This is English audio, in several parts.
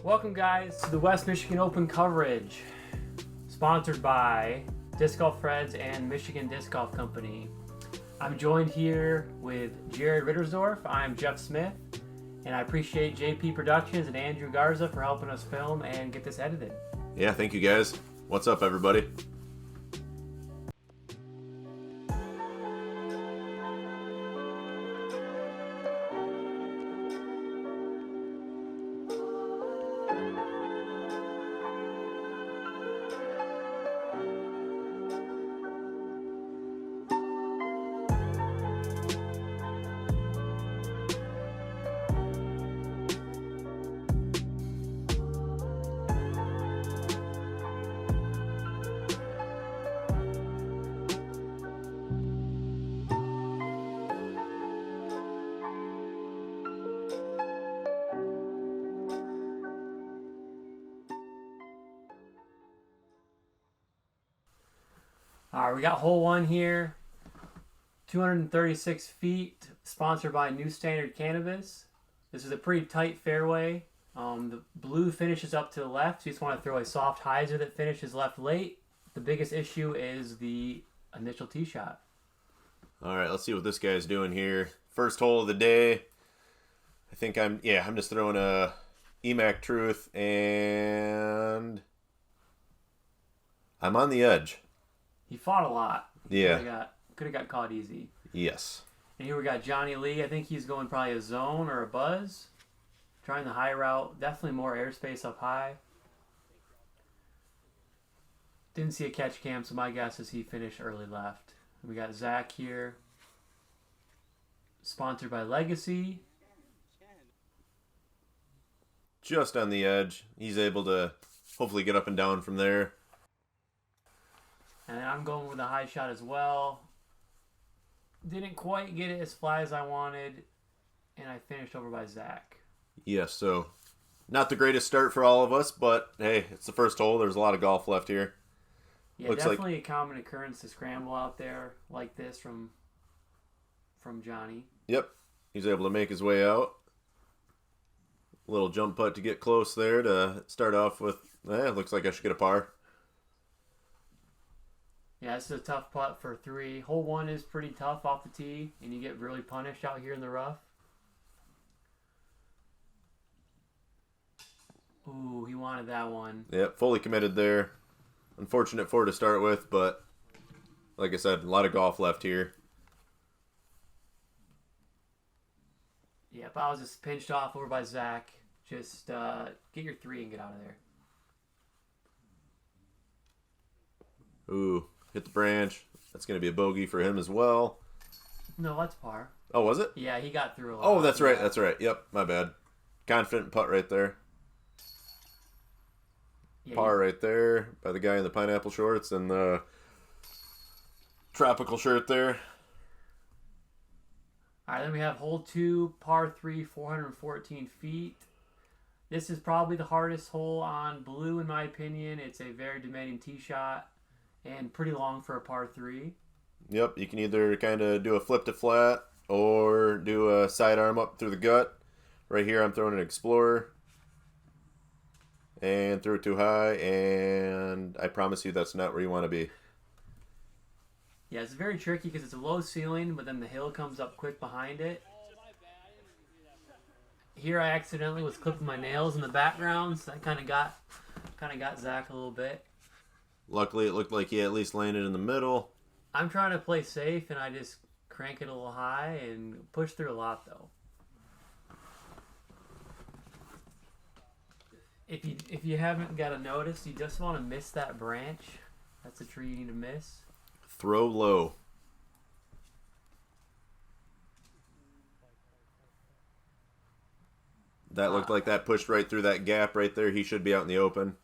Welcome guys to the West Michigan Open coverage, sponsored by Discgolfthreads and Michigan Disc Golf Company. I'm joined here with Jared Rittersdorf. I'm Jeff Smith, and I appreciate JP Productions and Andrew Garza for helping us film and get this edited. Yeah, thank you guys. What's up, everybody? All right, we got hole one here, 236 feet, sponsored by New Standard Cannabis. This is a pretty tight fairway. The blue finishes up to the left, so you just want to throw a soft hyzer that finishes left late. The biggest issue is the initial tee shot. All right, let's see what this guy's doing here. First hole of the day. I think I'm just throwing a EMAC Truth, and I'm on the edge. He fought a lot. Yeah. Could have got caught easy. Yes. And here we got Johnny Leigh. I think he's going probably a zone or a buzz. Trying the high route. Definitely more airspace up high. Didn't see a catch cam, so my guess is he finished early left. We got Zac here. Sponsored by Legacy. Just on the edge. He's able to hopefully get up and down from there. And I'm going with a high shot as well. Didn't quite get it as fly as I wanted. And I finished over by Zac. Yes, so not the greatest start for all of us, but hey, it's the first hole. There's a lot of golf left here. Yeah, looks definitely a common occurrence to scramble out there like this from Johnny. Yep, he's able to make his way out. A little jump putt to get close there to start off with. Looks like I should get a par. Yeah, this is a tough putt for 3. Hole 1 is pretty tough off the tee, and you get really punished out here in the rough. Ooh, he wanted that one. Yep, fully committed there. Unfortunate 4 to start with, but like I said, a lot of golf left here. Yep, I was just pinched off over by Zac. Just get your 3 and get out of there. Ooh, hit the branch. That's going to be a bogey for him as well. No, that's par. Oh, was it? Yeah, he got through a lot. Oh, that's right. That's right. Yep, my bad. Confident putt right there. Yeah, par right there by the guy in the pineapple shorts and the tropical shirt there. All right, then we have hole 2, par 3, 414 feet. This is probably the hardest hole on blue, in my opinion. It's a very demanding tee shot and pretty long for a par 3. Yep, you can either kind of do a flip to flat or do a sidearm up through the gut. Right here, I'm throwing an Explorer. And threw it too high, and I promise you that's not where you want to be. Yeah, it's very tricky because it's a low ceiling, but then the hill comes up quick behind it. Here I accidentally was clipping my nails in the background, so that kind of got Zac a little bit. Luckily, it looked like he at least landed in the middle. I'm trying to play safe, and I just crank it a little high and push through a lot, though. If you haven't got a notice, you just want to miss that branch. That's the tree you need to miss. Throw low. That looked like that pushed right through that gap right there. He should be out in the open.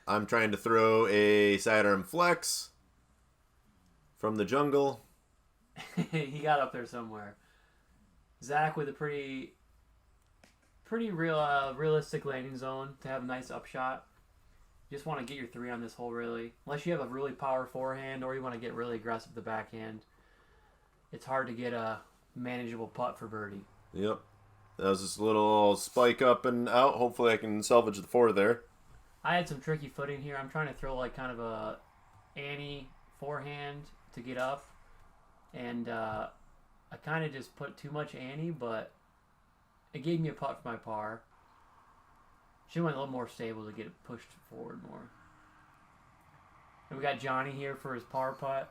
I'm trying to throw a sidearm flex from the jungle. He got up there somewhere. Zac with a pretty realistic landing zone to have a nice upshot. You just want to get your 3 on this hole, really. Unless you have a really power forehand or you want to get really aggressive with the backhand. It's hard to get a manageable putt for birdie. Yep. That was just a little spike up and out. Hopefully I can salvage the 4 there. I had some tricky footing here. I'm trying to throw like kind of a Annie forehand to get up. And I kind of just put too much Annie, but it gave me a putt for my par. She went a little more stable to get it pushed forward more. And we got Johnny here for his par putt.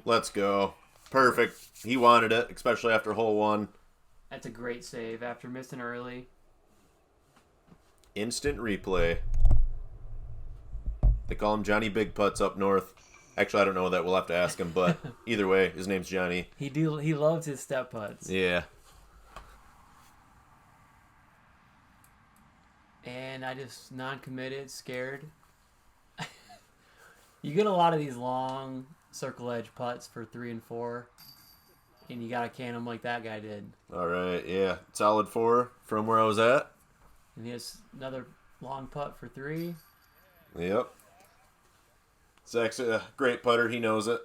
Let's go. Perfect. He wanted it, especially after hole 1. That's a great save after missing early. Instant replay. They call him Johnny Big Putts up north. Actually, I don't know that. We'll have to ask him, but either way, his name's Johnny. He loves his step putts. Yeah. And I just non-committed, scared. You get a lot of these long circle edge putts for 3 and 4, and you gotta can them like that guy did. All right, yeah. Solid 4 from where I was at. And he has another long putt for 3. Yep. Zach's a great putter. He knows it.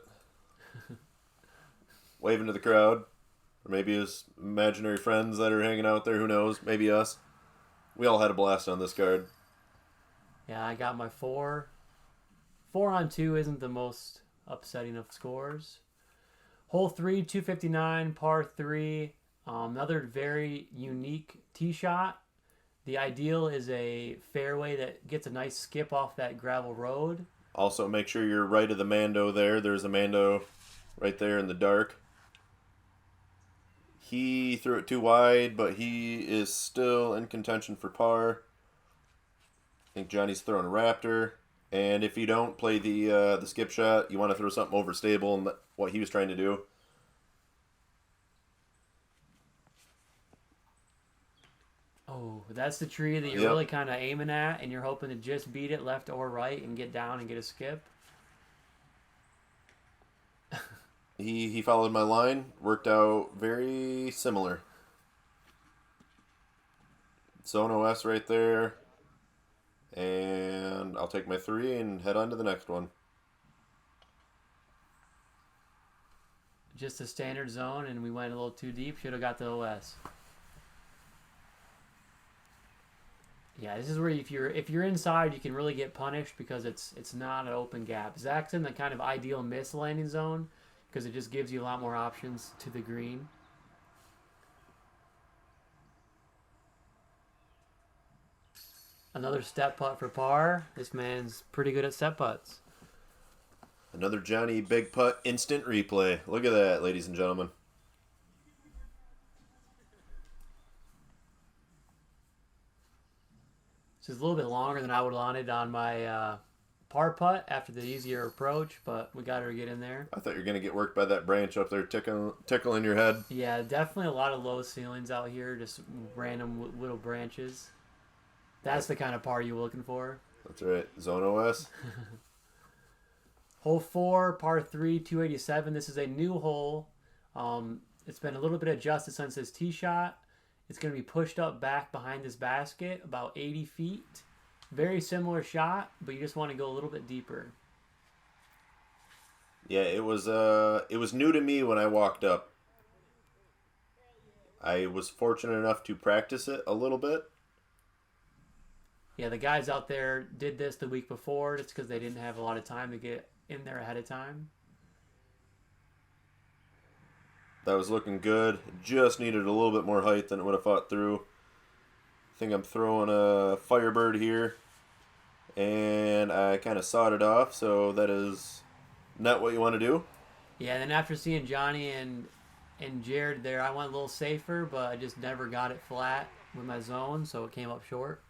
Waving to the crowd. Or maybe his imaginary friends that are hanging out there. Who knows? Maybe us. We all had a blast on this card. Yeah, I got my 4. 4 on 2 isn't the most upsetting of scores. Hole 3, 259, par 3. Another very unique tee shot. The ideal is a fairway that gets a nice skip off that gravel road. Also, make sure you're right of the Mando there. There's a Mando right there in the dark. He threw it too wide, but he is still in contention for par. I think Johnny's throwing a Raptor. And if you don't play the skip shot, you want to throw something overstable, and what he was trying to do. Oh, that's the tree that you're really kind of aiming at, and you're hoping to just beat it left or right and get down and get a skip. He followed my line. Worked out very similar. Zone OS right there. And I'll take my 3 and head on to the next one. Just a standard zone, and we went a little too deep. Should have got the OS. Yeah, this is where if you're inside, you can really get punished because it's not an open gap. Zach's in the kind of ideal miss landing zone because it just gives you a lot more options to the green. Another step putt for par. This man's pretty good at step putts. Another Johnny Big Putt instant replay. Look at that, ladies and gentlemen. This is a little bit longer than I would have wanted on my par putt after the easier approach, but we got her to get in there. I thought you were going to get worked by that branch up there tickling your head. Yeah, definitely a lot of low ceilings out here, just random little branches. That's the kind of par you're looking for. That's right. Zone OS. Hole 4, par 3, 287. This is a new hole. It's been a little bit adjusted since this tee shot. It's going to be pushed up back behind this basket, about 80 feet. Very similar shot, but you just want to go a little bit deeper. Yeah, it was new to me when I walked up. I was fortunate enough to practice it a little bit. Yeah, the guys out there did this the week before just because they didn't have a lot of time to get in there ahead of time. That was looking good. Just needed a little bit more height than it would have fought through. I think I'm throwing a Firebird here. And I kind of sawed it off, so that is not what you want to do. Yeah, and then after seeing Johnny and Jared there, I went a little safer, but I just never got it flat with my zone, so it came up short.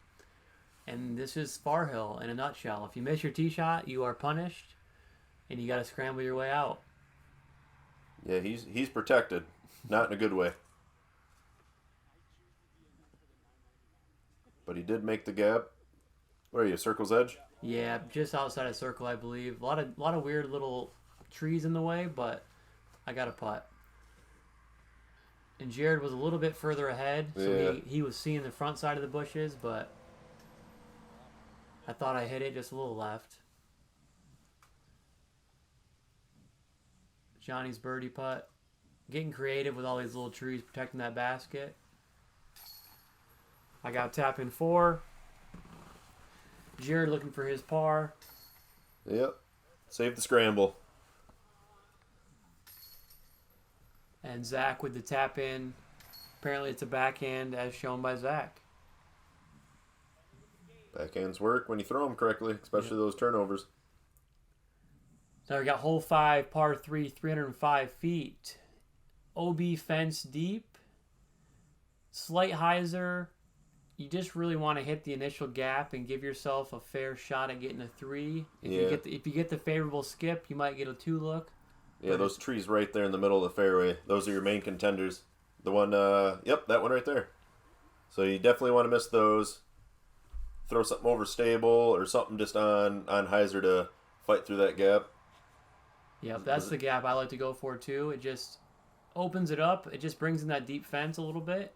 And this is Far Hill in a nutshell. If you miss your tee shot, you are punished, and you got to scramble your way out. Yeah, he's protected, not in a good way. But he did make the gap. Where are you, Circle's Edge? Yeah, just outside of Circle, I believe. A lot of weird little trees in the way, but I got a putt. And Jared was a little bit further ahead, so he was seeing the front side of the bushes, but I thought I hit it just a little left. Johnny's birdie putt. Getting creative with all these little trees protecting that basket. I got tap in 4. Jared looking for his par. Yep. Save the scramble. And Zach with the tap in. Apparently it's a backhand as shown by Zach. Backhands work when you throw them correctly, especially those turnovers. So we got hole 5, par 3, 305 feet. OB fence deep. Slight hyzer. You just really want to hit the initial gap and give yourself a fair shot at getting a 3. If you get the favorable skip, you might get a 2 look. Yeah, those trees right there in the middle of the fairway. Those are your main contenders. The one, yep, that one right there. So you definitely want to miss those. Throw something over stable or something just on hyzer to fight through that gap. Yep, that's the gap I like to go for too. It just opens it up. It just brings in that deep fence a little bit.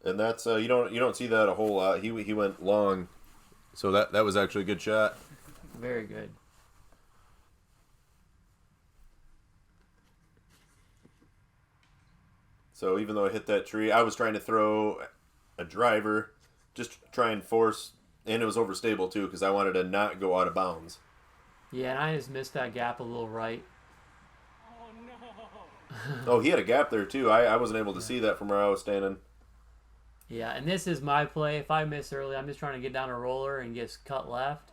And that's you don't see that a whole lot. He went long, so that was actually a good shot. Very good. So even though I hit that tree, I was trying to throw a driver, just try and force, and it was overstable too because I wanted to not go out of bounds. Yeah, and I just missed that gap a little right. Oh no! Oh, he had a gap there too. I wasn't able to see that from where I was standing. Yeah, and this is my play. If I miss early, I'm just trying to get down a roller and just cut left.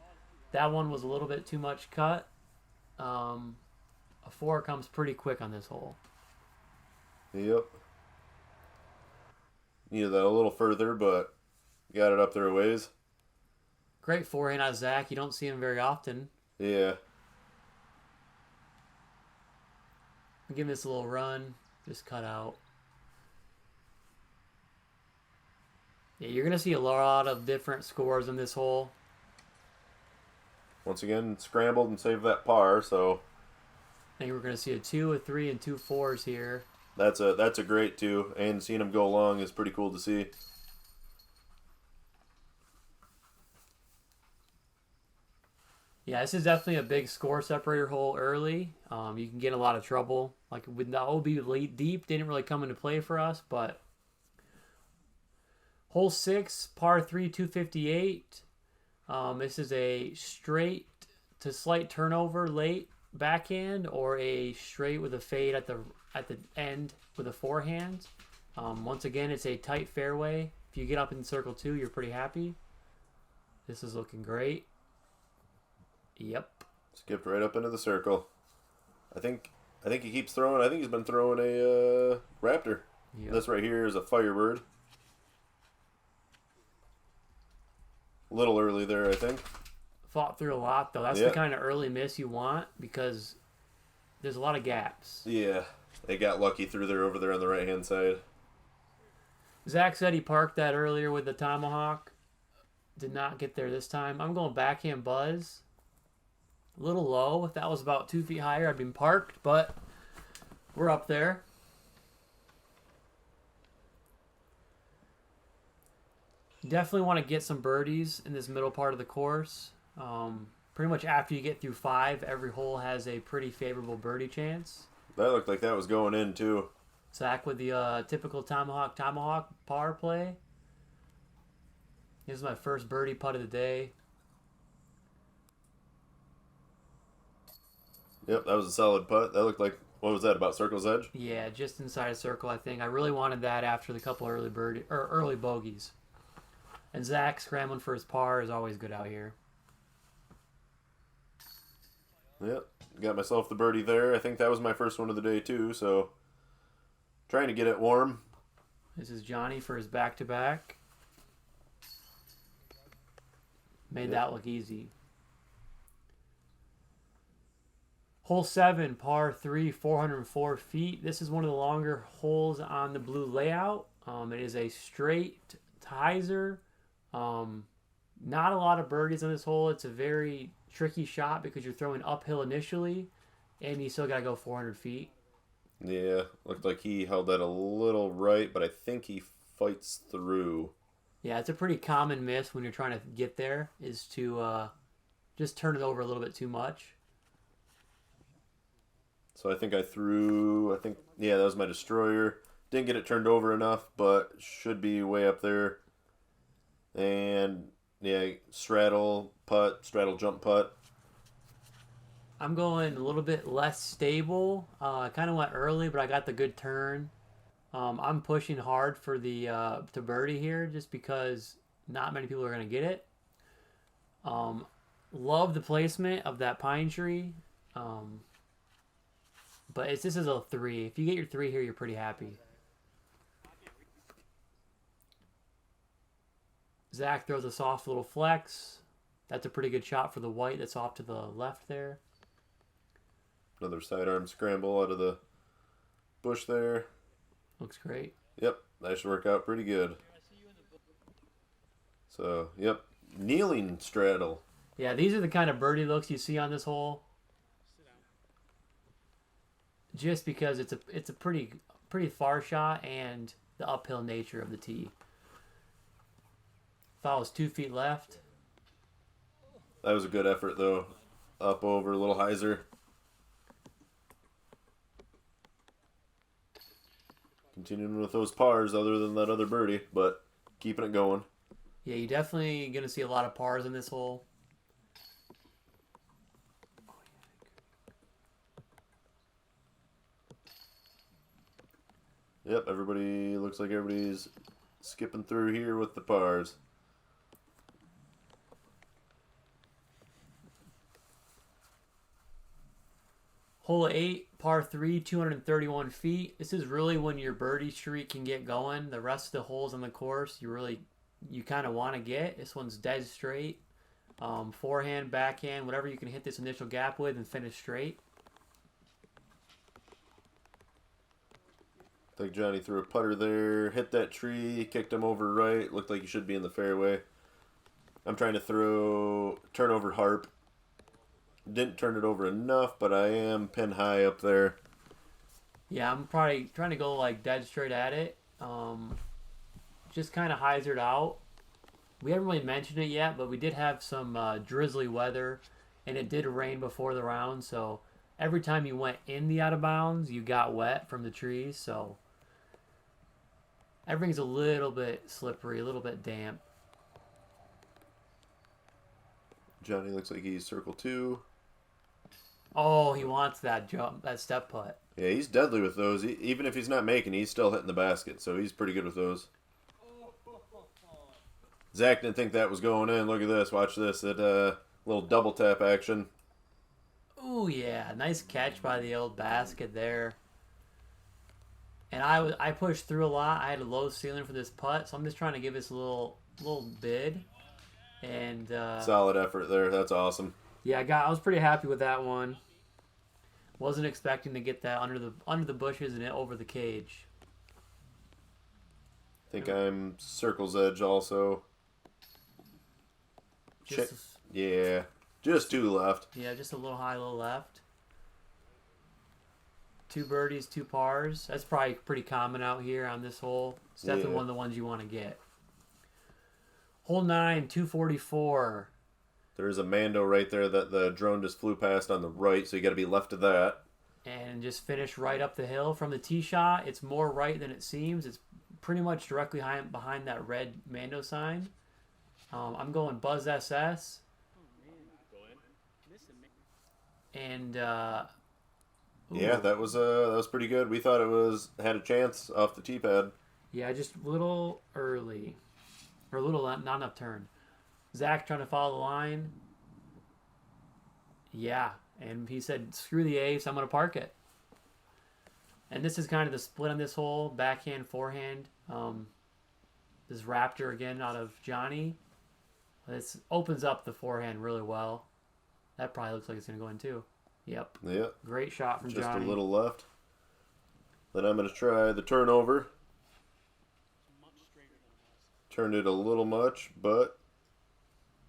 That one was a little bit too much cut. A 4 comes pretty quick on this hole. Yep. Needed that a little further, but got it up there a ways. Great forehand out of Zach. You don't see him very often. Yeah. I'll give this a little run. Just cut out. Yeah, you're going to see a lot of different scores in this hole. Once again, scrambled and saved that par, so I think we're going to see a 2, a 3, and 2 4s here. that's a great 2, and seeing him go long is pretty cool to see. Yeah, this is definitely a big score separator hole early. You can get in a lot of trouble. Like with the OB deep, didn't really come into play for us, but hole 6, par 3, 258. This is a straight to slight turnover late backhand or a straight with a fade at the end with a forehand. Once again, it's a tight fairway. If you get up in circle 2, you're pretty happy. This is looking great. Yep. Skipped right up into the circle. I think he keeps throwing. I think he's been throwing a Raptor. Yep. This right here is a Firebird. A little early there, I think. Fought through a lot, though. That's the kind of early miss you want because there's a lot of gaps. Yeah, they got lucky through there over there on the right-hand side. Zach said he parked that earlier with the Tomahawk. Did not get there this time. I'm going backhand buzz. A little low. If that was about 2 feet higher, I'd been parked, but we're up there. Definitely want to get some birdies in this middle part of the course. Pretty much after you get through 5, every hole has a pretty favorable birdie chance. That looked like that was going in, too. Zach with the typical Tomahawk par play. This is my first birdie putt of the day. Yep, that was a solid putt. That looked like, what was that, about circle's edge? Yeah, just inside a circle, I think. I really wanted that after the couple early bogeys. And Zach scrambling for his par is always good out here. Yep, got myself the birdie there. I think that was my first one of the day, too, so trying to get it warm. This is Johnny for his back-to-back. Made that look easy. Hole 7, par 3, 404 feet. This is one of the longer holes on the blue layout. It is a straight hyzer. Not a lot of birdies on this hole. It's a very tricky shot because you're throwing uphill initially, and you still got to go 400 feet. Yeah, looked like he held that a little right, but I think he fights through. Yeah, it's a pretty common miss when you're trying to get there, is to just turn it over a little bit too much. So yeah, that was my destroyer. Didn't get it turned over enough, but should be way up there. And yeah, straddle jump putt. I'm going a little bit less stable. I kind of went early, but I got the good turn. I'm pushing hard for the to birdie here, just because not many people are gonna get it. Love the placement of that pine tree, but this is a 3. If you get your 3 here, you're pretty happy. Zac throws a soft little flex. That's a pretty good shot for the white that's off to the left there. Another sidearm scramble out of the bush there. Looks great. Yep, that should work out pretty good. So, yep, kneeling straddle. Yeah, these are the kind of birdie looks you see on this hole. Just because it's a pretty far shot and the uphill nature of the tee. Thought it was 2 feet left. That was a good effort though. Up over a little hyzer. Continuing with those pars other than that other birdie, but keeping it going. Yeah, you're definitely going to see a lot of pars in this hole. Yep, looks like everybody's skipping through here with the pars. Hole 8, par 3, 231 feet. This is really when your birdie streak can get going. The rest of the holes on the course, you kind of want to get. This one's dead straight. Forehand, backhand, whatever you can hit this initial gap with and finish straight. I think Johnny threw a putter there, hit that tree, kicked him over right. Looked like he should be in the fairway. I'm trying to turn over harp. Didn't turn it over enough, but I am pin high up there. Yeah, I'm probably trying to go like dead straight at it. Just kind of hyzered out. We haven't really mentioned it yet, but we did have some drizzly weather, and it did rain before the round, so every time you went in the out of bounds, you got wet from the trees, so everything's a little bit slippery, a little bit damp. Johnny looks like he's circle 2. Oh, he wants that jump, that step putt. Yeah, he's deadly with those. Even if he's not making, he's still hitting the basket, so he's pretty good with those. Zac didn't think that was going in. Look at this. Watch this. That little double tap action. Ooh, yeah. Nice catch by the old basket there. And I pushed through a lot. I had a low ceiling for this putt, so I'm just trying to give this a little bid. And solid effort there. That's awesome. Yeah, I was pretty happy with that one. Wasn't expecting to get that under the bushes and over the cage. I think I'm circle's edge also. Yeah, just 2 left. Yeah, just a little high, a little left. 2 birdies, 2 pars. That's probably pretty common out here on this hole. It's definitely one of the ones you want to get. Hole 9, 244. There's a Mando right there that the drone just flew past on the right, so you got to be left of that. And just finish right up the hill from the tee shot. It's more right than it seems. It's pretty much directly behind that red Mando sign. I'm going Buzz SS. And yeah, that was pretty good. We thought it had a chance off the tee pad. Yeah, just a little early, or a little not enough turn. Zac trying to follow the line. Yeah, and he said, "Screw the ace, I'm gonna park it." And this is kind of the split on this hole: backhand, forehand. This Raptor again out of Johnny. This opens up the forehand really well. That probably looks like it's gonna go in too. Yep. Yep. Great shot from Johnny. Just a little left. Then I'm gonna try the turnover. Turned it a little much, but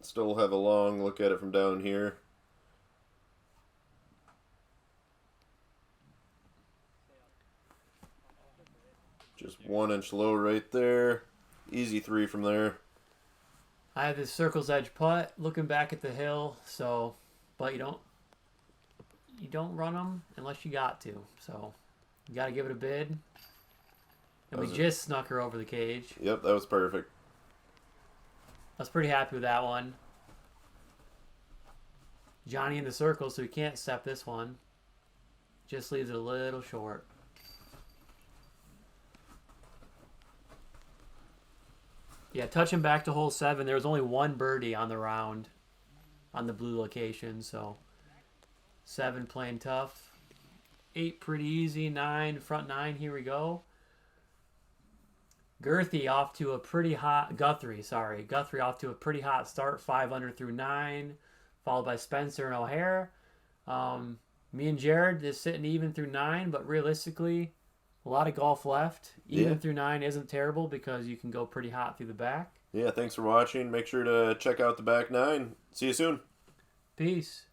still have a long look at it from down here. Just 1 inch low right there. Easy 3 from there. I have this circle's edge putt looking back at the hill, but you you don't run them unless you got to. So you got to give it a bid. And we just snuck her over the cage. Yep, that was perfect. I was pretty happy with that one. Johnny in the circle, so he can't step this one. Just leaves it a little short. Yeah, touching back to hole 7, there was only one birdie on the round on the blue location, so 7 playing tough. 8 pretty easy, 9, front 9, here we go. Guthrie off to a pretty hot start, 5 under through 9, followed by Spencer and O'Hare. Me and Jared is sitting even through 9, but realistically, a lot of golf left. Even through 9 isn't terrible because you can go pretty hot through the back. Yeah, thanks for watching. Make sure to check out the back 9. See you soon. Peace.